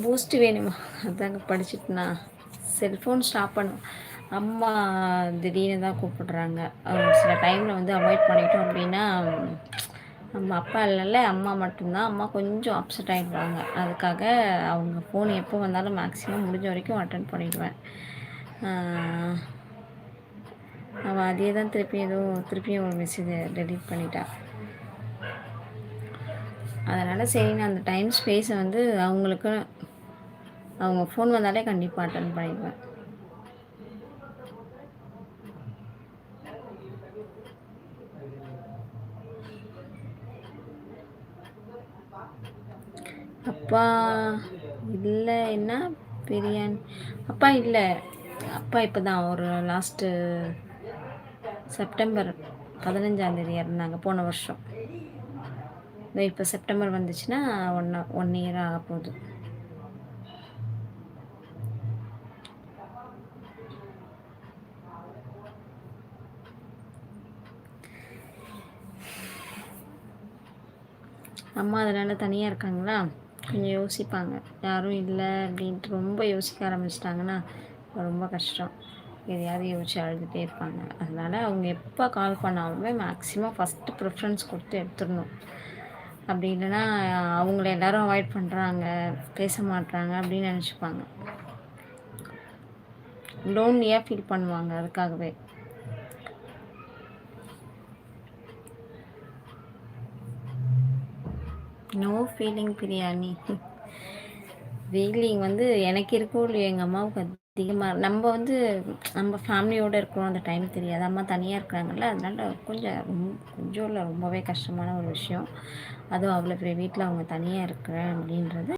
Boost வேணுமா? அதாங்க படிச்சுட்டுனா cellphone stop பண்ணும். அம்மா திடீர்னு தான் கூப்பிடுறாங்க. சில டைமில் வந்து அவாய்ட் பண்ணிட்டோம் அப்படின்னா, நம்ம அப்பா இல்லைல்ல, அம்மா மட்டும்தான். அம்மா கொஞ்சம் அப்செட் ஆகிடுவாங்க. அதுக்காக அவங்க ஃபோன் எப்போ வந்தாலும் மேக்ஸிமம் முடிஞ்ச வரைக்கும் அட்டன் பண்ணிவிடுவேன். அவள் அதே தான் திருப்பியும் ஒரு மெசேஜை டெலீட் பண்ணிட்டா. அதனால் சரி, நான் அந்த டைம் ஸ்பேஸை வந்து அவங்களுக்கு அவங்க ஃபோன் வந்தாலே கண்டிப்பாக அட்டன் பண்ணிடுவேன். அப்பா இல்லை. என்ன பிரியாணி? அப்பா இல்லை. அப்பா இப்போ தான் ஒரு லாஸ்ட்டு செப்டம்பர் 15 இறந்தாங்க, போன வருஷம். இப்போ செப்டம்பர் வந்துச்சுன்னா 1 இயர் ஆக போகுது. அம்மா அதனால் தனியாக இருக்காங்களா, கொஞ்சம் யோசிப்பாங்க. யாரும் இல்லை அப்படின்ட்டு ரொம்ப யோசிக்க ஆரம்பிச்சிட்டாங்கன்னா ரொம்ப கஷ்டம். எதையாவது யோசிச்சு அழுதுகிட்டே இருப்பாங்க. அதனால் அவங்க எப்போ கால் பண்ணாலுமே மேக்ஸிமம் ஃபஸ்ட்டு ப்ரிஃபரன்ஸ் கொடுத்து எடுத்துடணும். அப்படி இல்லைன்னா அவங்கள எல்லோரும் அவாய்ட் பண்ணுறாங்க, பேச மாட்றாங்க அப்படின்னு நினச்சிப்பாங்க. லோன்லியாக ஃபீல் பண்ணுவாங்க. அதுக்காகவே நோ ஃபீலிங் பிரியாணி. ஃபீலிங் வந்து எனக்கு இருக்கோ இல்லையோ, எங்கள் அம்மாவுக்கு அதிகமாக. நம்ம ஃபேமிலியோடு இருக்கிறோம், அந்த டைம் தெரியாது. அம்மா தனியாக இருக்கிறாங்கல்ல, அதனால கொஞ்சம் இல்லை, ரொம்பவே கஷ்டமான ஒரு விஷயம். அதுவும் அவ்வளோ பெரிய வீட்டில் அவங்க தனியாக இருக்கிறேன் அப்படின்றது